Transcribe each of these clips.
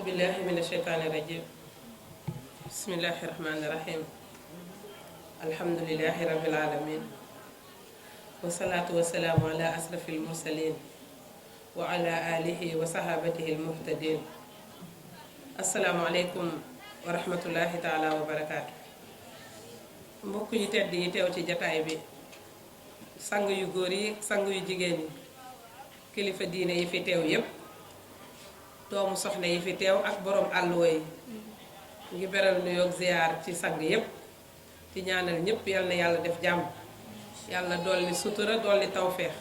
billahi min asheytaani rajim bismillahi rahmaani rahim alhamdulilahi rabbil alamin wasalaatu wasalaamu ala asrafil mursalin wa ala alihi wa sahabatihi almuhtadin asalaamualeykum wa rahmatullahi taala wa barakaatu. mbokk yu tedd yi teew ci jataay bi, sang yu góor yi sang yu jigéen yi, kilifa diine yi fi teew yépp, doomu soxna yi fi teew ak borom àlluwa yi, ngi beral nuyoog ziyaar ci sang yépp ci ñaanal ñépp yal na yàlla def jàmm, yàlla dolli sutura dolli tawféex,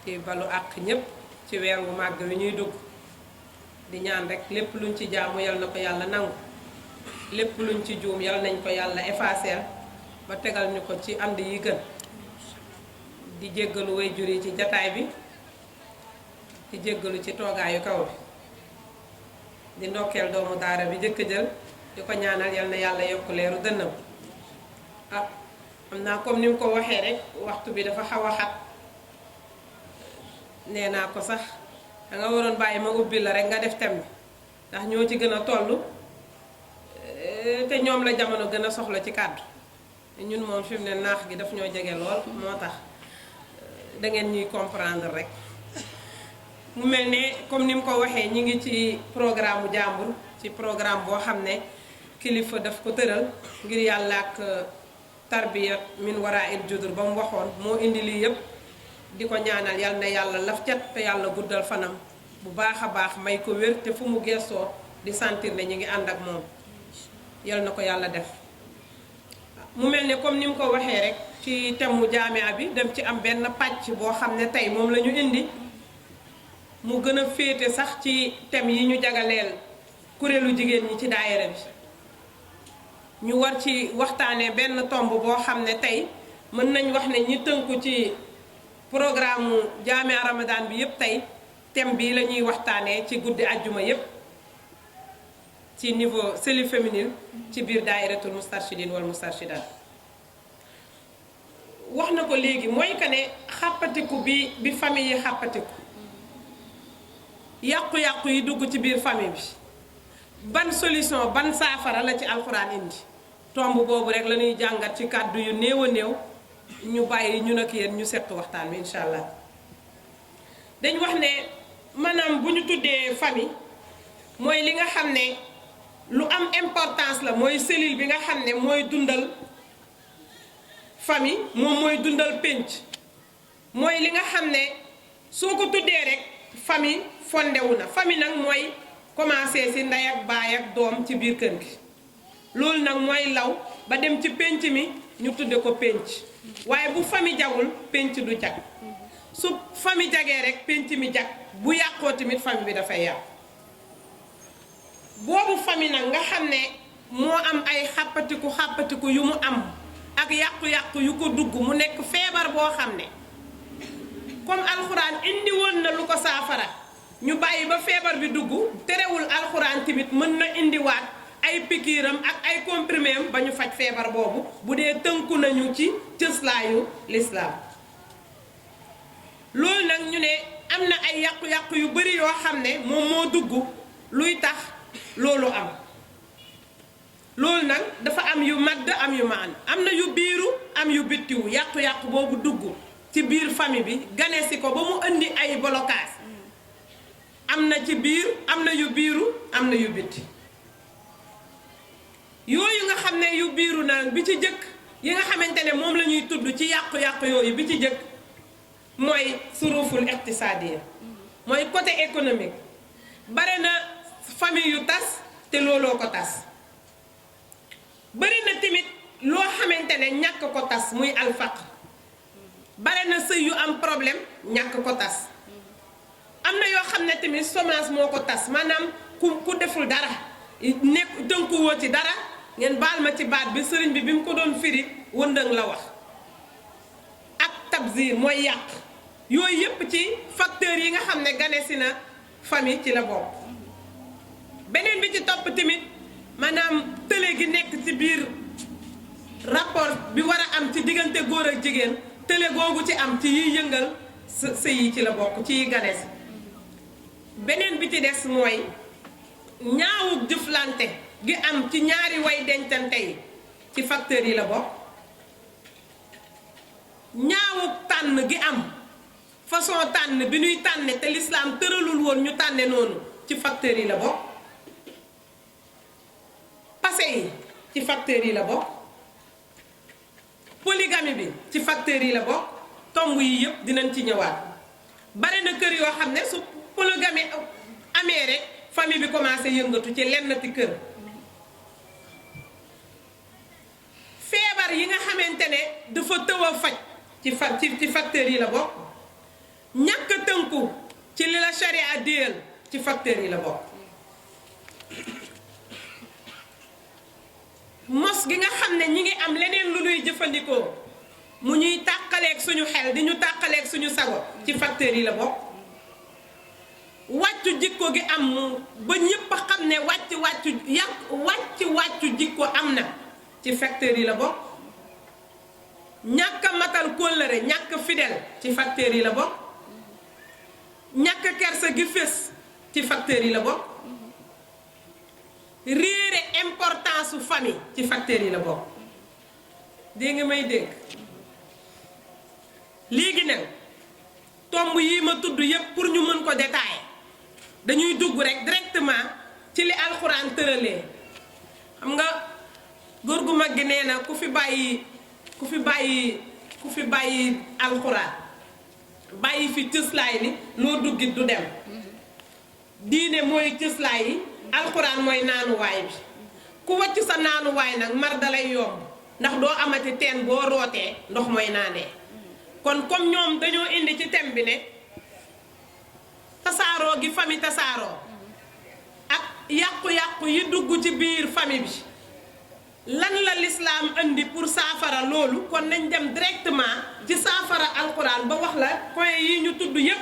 ci balu àq ñépp ci weer wu màgg wi ñuy dugg, di ñaan rek lépp luñ ci jaamu yal na ko yàlla nangu, lépp luñ ci juum yal nañ ko yàlla effacer ba tegal ñu ko ci ànd yi gën. di jéggalu waajur yi ci jataay bi, di jéggalu ci toogaayu kaw bi, di ndokkeel doomu daara bi jëkk jël di ko ñaanal yal na yàlla yokk leeru dënnam. ah xam naa comme ni mu ko waxee rek waxtu bi dafa xaw a xat, nee naa ko sax danga waroon bàyyi ma ubbi la rek nga def thème bi ndax ñoo ci gën a toll te ñoom la jamono gën a soxla ci kàddu. ñun moom fi mu ne naax gi daf ñoo jege lool, moo tax dangeen ñuy comprendre rek. mu mel ne comme ni mu ko waxee ñi ngi ci programme bu jàmbur, ci programme boo xam ne kilifa daf ko tëral ngir yàlla ak tarbiyat min wara il judur ba mu waxoon moo indi lii yëpp. di ko ñaanal yal na yàlla laf cat te yàlla guddal fanam bu baax a baax, may ko wér te fu mu gestoo di sentir ne ñu ngi ànd ak moom, yal na ko yàlla def. mu mel ne comme ni mu ko waxee rek ci thème mu jaamia bi dem ci am benn pàcc boo xam ne tey moom la ñu indi, mu gën a féete sax ci thème yi ñu jagaleel kuréelu jigéen ñi ci daayira bi. ñu war ci waxtaanee benn tomb boo xam ne tey mën nañ wax ne ñi tënku ci programme jaamia ramadan bi yépp tey thème bii la ñuy waxtaanee ci guddi ajjuma yépp ci niveau cellule féminine ci biir daayiratul mustarshidin wal mustarshidat. wax na ko léegi mooy que ne xàppatiku bi famille yi xàppatiku, yàqu-yàqu yi dugg ci biir famille bi, ban solution ban saafara la ci alxuraan indi. tomb boobu rek la ñuy jàngat ci kàddu yu néew a néew, ñu bàyyi ñun ak yéen ñu seq waxtaan wi incha allah. dañ wax ne maanaam bu ñu tuddee famille mooy li nga xam ne lu am importance la, mooy cellule bi nga xam ne mooy dundal famille, moom mooy dundal pénc, mooy li nga xam ne soo ko tuddee rek famille fondewu na. famille nag mooy commencé ci ndey ak baay ak doom ci biir kër gi, loolu nag mooy law ba dem ci pénc mi ñu tudde ko pénc. waaye bu famille jagul pénc du jag, su famille jagee rek pénc mi jag, bu yàqoo tamit famille bi dafay yàqu. boobu famille nag nga xam ne moo am ay xàppatiku yu mu am ak yàqu-yàqu yu ko dugg, mu nekk feebar boo xam ne comme alxuraan indi woon na lu ko saafara, ñu bàyyi ba feebar bi dugg, terewul alxuraan tamit mën na indiwaat ay pikiiram ak ay comprimés ba ñu faj feebar boobu bu dee tënku nañu ci cëslaayu lislaam. loolu nag ñu ne am na ay yàqu-yàqu yu bari yoo xam ne moom moo dugg luy tax loolu am. loolu nag dafa am yu madd am yu maan, am na yu biiru am yu bittiwu. yàqu-yàqu boobu dugg ci biir famille bi gane si ko ba mu indi ay bolokaas, am na ci biir, am na yu biiru am na yu bitti. yooyu nga xam ne yu biiru nag bi ci jëkk yi nga xamante ne moom la ñuy tudd ci yàqu-yàqu yooyu bi ci jëkk mooy suruful iqtisaadiya, mooy côté économique. bare na famille yu tas te looloo ko tas. bari na tamit loo xamante ne ñàkk ko tas, muy alfaqr. bare na sëy yu am problème, ñàkk ko tas. am na yoo xam ne tamit chômage moo ko tas, maanaam ku deful dara, nekk tënkuwoo ci dara. ngeen baal ma ci baat bi, sëriñ bi mu ko doon firi wëndëng la wax. ak tabzir mooy yàq. yooyu yépp ci facteurs yi nga xam ne gane si na famille ci la bokk. beneen bi ci topp tamit maanaam tële gi nekk ci biir rapport bi war a am ci diggante góor ak jigéen, tële googu ci am ci yiy yëngal sëy yi ci la bokk, ci yi gane si. beneen bi ci des mooy ñaawug jëflante gi am ci ñaari way dencante yi ci facteurs yi la bokk. ñaawug tànn gi am façon tànn bi ñuy tànne te l'islam tëralul woon ñu tànne noonu ci facteurs yi la bokk. passé yi ci facteurs yi la bokk. polygamie bi ci facteurs yi la bokk. tomb yi yëpp dinañ ci ñëwaat. bare na kër yoo xam ne su polygamie amee rek famille bi commencé yëngatu ci lennati kër. feebar yi nga xamante ne dafa tëw a faj ci facteurs yi la bokk. ñàkk a tënku ci li la charia déel ci facteurs yi la bokk. mos gi nga xam ne ñi ngi am leneen lu nuy jëfandikoo mu ñuy tàqaleeg suñu xel di ñu tàqaleeg suñu sago ci facteurs yi la bokk. wàccu jikko gi am ba ñépp a xam ne wàccu jikko am na ci facteurs yi la bokk. ñàkk a matal kóllëre ñàkk fidèle ci facteurs yi la bokk. ñàkk kersa gi fés ci facteurs yi la bokk. réere importance su famille ci facteurs yi la bokk. dégg nga may dégg. léegi nag tomb yi ma tudd yépp pour ñu mën ko détailler dañuy dugg rek directement ci li alxuraan tëralee. xam nga góor gu mag gi nee na ku fi bàyyi alxuraan bàyyi fi cëslaay li loo duggit du dem. diine mooy cëslaay yi alxuraan mooy naanuwaay bi. ku wàcc sa naanuwaay nag mar dalay yomb ndax doo amati teen boo rootee ndox mooy naanee. kon comme ñoom dañoo indi ci thème bi ne tasaaroo gi famille tasaaroo ak yàqu-yàqu yi dugg ci biir famille bi lan la l'islam indi pour saafara loolu. kon nañ dem directement ci saafara alxuraan ba wax la point yi ñu tudd yépp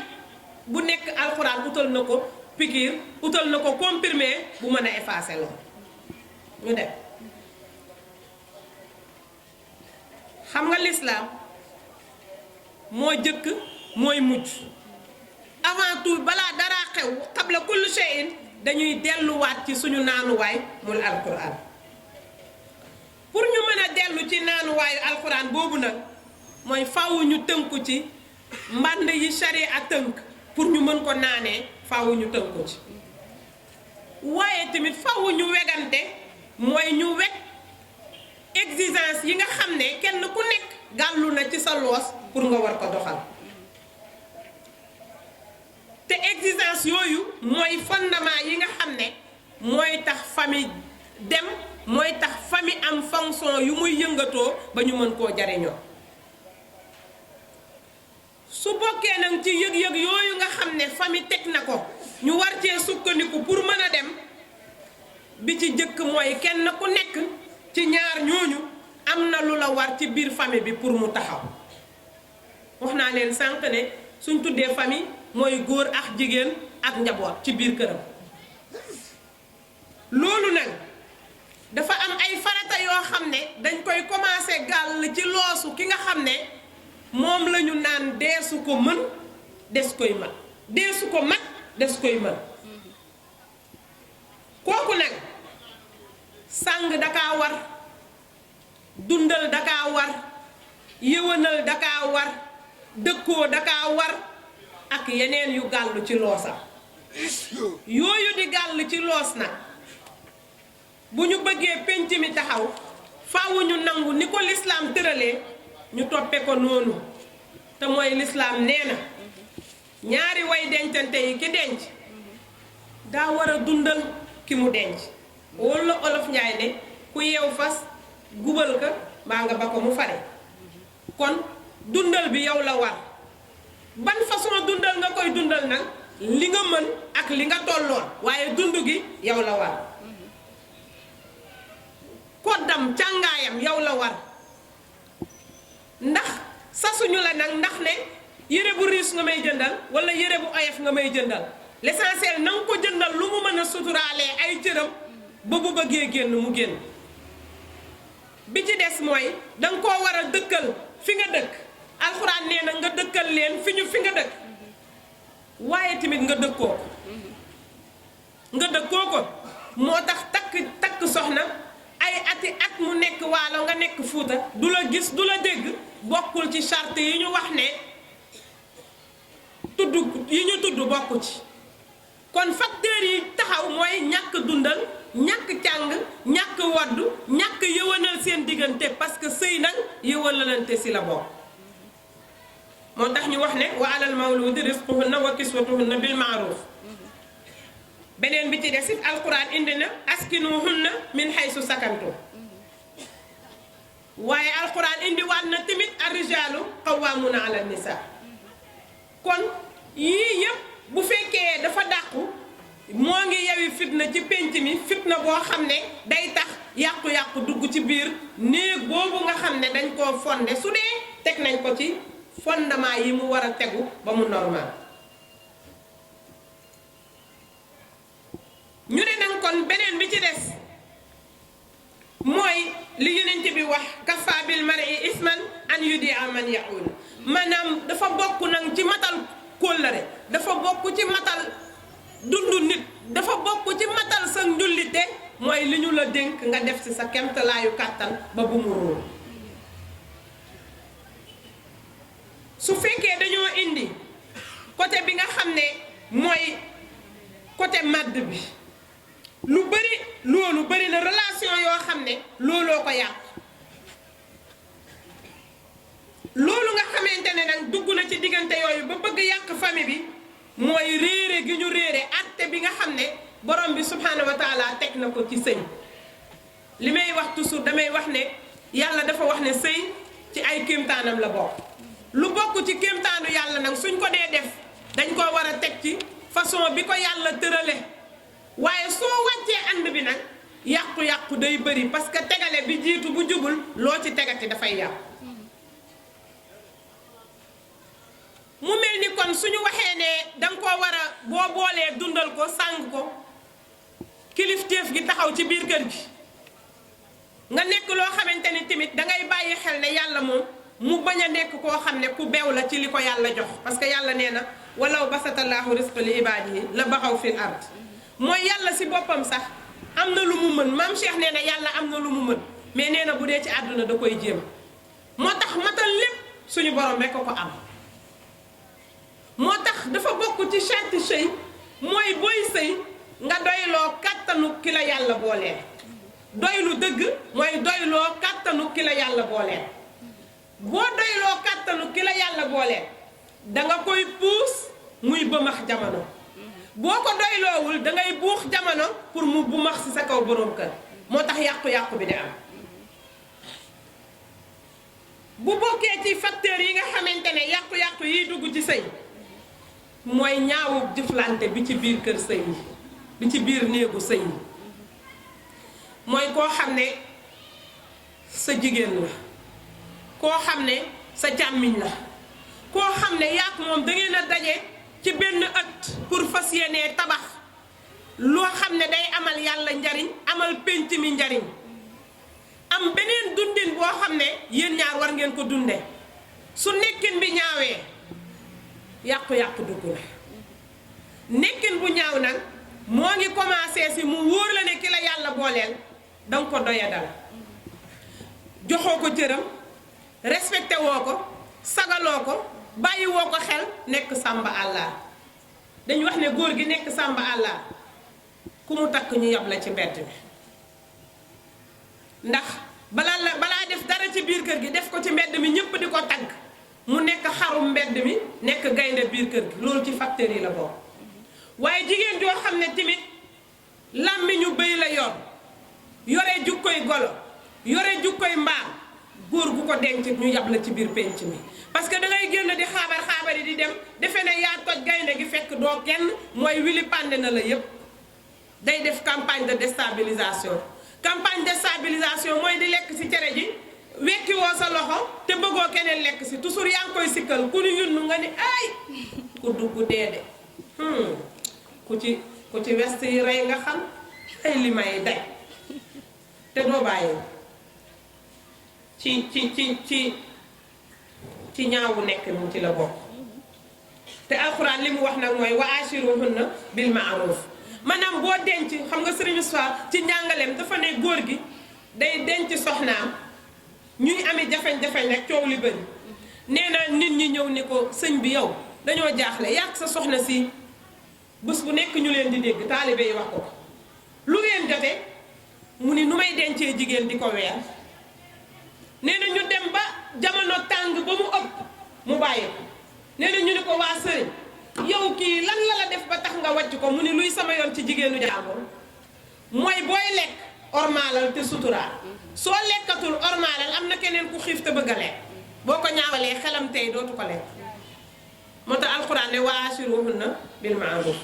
bu nekk alxuraan utal na ko piqûre utal na ko comprimé bu mën a effacer loolu. ñu dem xam nga l'islam moo jëkk mooy mujj. avant tout balaa dara xew qabla kulli shay'in dañuy delluwaat ci suñu naanuwaay mul alquran. pour ñu mën a dellu ci naanuwaayu alquran boobu nag mooy faaw ñu tënku ci mbànd yi sharia tënk pour ñu mën ko naanee faaw ñu tënku ci. waaye tamit faaw ñu wegante mooy ñu weg exigence yi nga xam ne kenn ku nekk gàllu na ci sa loos pour nga war ko doxal. te exigence yooyu mooy fondement yi nga xam ne mooy tax famille dem mooy tax famille am fonction yu muy yëngatoo ba ñu mën koo jariñoo. su bokkee nag ci yëg-yëg yooyu nga xam ne famille teg na ko ñu war cee sukkandiku pour mën a dem bi ci jëkk mooy kenn ku nekk ci ñaar ñooñu am na lu la war ci biir famille bi pour mu taxaw. wax naa leen sànq ne suñ tuddee famille mooy góor ak jigéen ak njaboot ci biir këram. loolu nag dafa am ay farata yoo xam ne dañ koy commencer gàll ci loosu ki nga xam ne moom la ñu naan deesu ko mën des koy mën deesu ko mat des koy mën. kooku nag sàng dakaa war dundal dakaa war yëwanal dakaa war dëkkoo dakaa war ak yeneen yu gàllu ci loosam. yooyu di gàll ci loos nag bu ñu bëggee penc mi taxaw faaw ñu nangu ni ko lislaam tëralee ñu toppe ko noonu. te mooy lislaam nee na ñaari way dencante yi ki denc daa war a dundal ki mu denc. walla olof njaay ne ku yeew fas gubal ka mbaa nga ba ko mu fare. kon dundal bi yow la war. ban façon dundal nga koy dundal nag li nga mën ak li nga tolloon waaye dund gi yow la war. koddam càngaayam yow la war ndax sasuñu la nag ndax ne yére bu riis nga may jëndal wala yére bu oyof nga may jëndal. l'essentiel na nga ko jëndal lu mu mën a suturaalee ay cëram ba bu bëggee génn mu génn. bi ci des mooy danga koo war a dëkkal fi nga dëkk. alxuraan nee na nga dëkkal leen fi nga dëkk waaye tamit nga dëkkoo ko moo tax takk soxna ay ati at mu nekk waalo nga nekk Fuuta du la gis du la dégg bokkul ci charte yi ñu wax ne tudd bokku ci. kon facteur yi taxaw mooy ñàkk dundal ñàkk càng ñàkk waddu ñàkk yëwanal seen diggante parce que sëy nag yëwanalante si la bokk. moo tax ñu wax ne wa alal mawludi rizquhunna wa kiswatuhunna bil ma'ruf. beneen bi ci des it alquran indi na askinuhunna min haysu sakantum. waaye alquran indi waat na tamit ar-rijaalu qawwamuna ala nisa. kon yii yëpp bu fekkee dafa dàqu moo ngi yewi fitna ci pénc mi fitna boo xam ne day tax yàqu-yàqu dugg ci biir néeg boobu nga xam ne dañ koo fondé su dee teg nañ ko ci fondement yi mu war a tegu ba mu normal. ñu ne nag kon beneen bi ci des mooy li Yonent bi wax kafa bil mar'i isman an yudi'a man ya'ul maanaam dafa bokk nag ci matal kóllëre dafa bokk ci matal dundu nit dafa bokk ci matal sa njullite mooy li ñu la dénk nga def ci sa kemtalaayu kàttan ba bu mu róor. su fekkee dañoo indi côté bi nga xam ne mooy côté madd bi lu bari loolu bari na relation yoo xam ne looloo ko yàq loolu nga xamante ne nag dugg na ci diggante yooyu ba bëgg yàq famille bi mooy réere gi ñu réere àtte bi nga xam ne borom bi subhanahu wa taala teg na ko ci sëy. li may wax toujours damay wax ne yàlla dafa wax ne sëy ci ay kéemtaanam la bokk. lu bokk ci kéemtaanu yàlla nag suñ ko dee def dañ ko war a teg ci façon bi ko yàlla tërale waaye soo wàccee ànd bi nag yàqu-yàqu day bëri parce que tegale bi jiitu bu jubul loo ci tegati dafay yàqu. mu mel ni kon suñu waxee ne danga koo war a boo boolee dundal ko sàng ko kilifteef gi taxaw ci biir kër gi nga nekk loo xamante ni tamit dangay bàyyi xel ne yàlla moom mu bañ a nekk koo xam ne ku beew la ci li ko yàlla jox parce que yàlla nee na walaw basatallaahu rizqa li ibaadihi la baxaw fil ard mooy yàlla si boppam sax am na lu mu mën maam Cheikh nee na yàlla am na lu mu mën mais nee na bu dee ci àdduna da koy jéem moo tax matal lépp suñu borom rekk ko am. moo tax dafa bokk ci charte sëy mooy booy sëy nga doyloo kàttanu ki la yàlla booleel doylu dëgg mooy doyloo kàttanu ki la yàlla booleel boo doyloo kàttanu ki la yàlla booleel danga koy puus muy bëmax jamono boo ko doyloowul dangay buux jamono pour mu bëmax ci sa kaw boroom kër moo tax yàqu-yàqu bi di am. bu bokkee ci facteurs yi nga xamante ne yàqu-yàqu yiy dugg ci sëy mooy ñaawu jëflante bi ci biir kër sëy yi bi ci biir néegu sëy yi mooy koo xam ne sa jigéen la koo xam ne sa càmmiñ la koo xam ne yaak moom da ngeen a daje ci benn ëtt pour fas yéenee tabax loo xam ne day amal yàlla njariñ amal pénc mi njariñ am beneen dundin boo xam ne yéen ñaar war ngeen ko dunde su nekkin bi ñaawee yàqu-yàqu dugg na nekkin bu ñaaw nag moo ngi commencé si mu wóor la ne ki la yàlla booleel danga ko doyadal joxoo ko cëram respecté woo ko sagaloo ko bàyyi woo ko xel nekk sàmba àllaar dañu wax ne góor gi nekk sàmba àllaar ku mu takk ñu yab la ci mbedd mi ndax balaa def dara ci biir kër gi def ko ci mbedd mi ñëpp di ko tagg mu nekk xarum mbedd mi nekk gaynde biir kër gi loolu ci facteurs yi la bokk waaye jigéen joo xam ne tamit làmmiñu bëy la yore jukkoy golo yore jukkoy mbaam góor gu ko denc ñu yab la ci biir penc mi parce que dangay génn di xaabar yi di dem defe ne yaa toj gaynde gi fekk doo kenn mooy wili pande na la yépp day def campagne de déstabilisation mooy di lekk ci cere ji wekki woo sa loxo te bëggoo keneen lekk si toujours yaa ngi koy sikkal ku ni yunnu nga ni ay ku dugg dee de ku ci west yi rey nga xam ay li may day te doo bàyyi ci ñaawu nekk ni ci la bokk te alxuraan li mu wax nag mooy wa ashiruhunna bil ma'ruf maanaam boo denc xam nga Serigne Moustapha ci njàngaleem dafa ne góor gi day denc soxnaam ñuy ami jafeñ-jafeñ rek coow li bëri nee na nit ñi ñëw ni ko sëñ bi yow dañoo jaaxle yàq sa soxna si bés bu nekk ñu leen di dégg taalibe yi wax ko lu ngeen jote mu ni nu may dencee jigéen di ko weer nee na ñu dem ba jamono tàng ba mu ëpp mu bàyyi ko nee na ñu ni ko waa sëriñ yow kii lan la la def ba tax nga wàcc ko mu ni luy sama yoon ci jigéenu jàmbur mooy booy lekk ormaalal te suturaal soo lekkatul ormaalal am na keneen ku xiif te bëgg a lekk boo ko ñaawalee xelam tey dootu ko lekk moo tax alxuraan ne wa aashiruhunna bil ma'ruf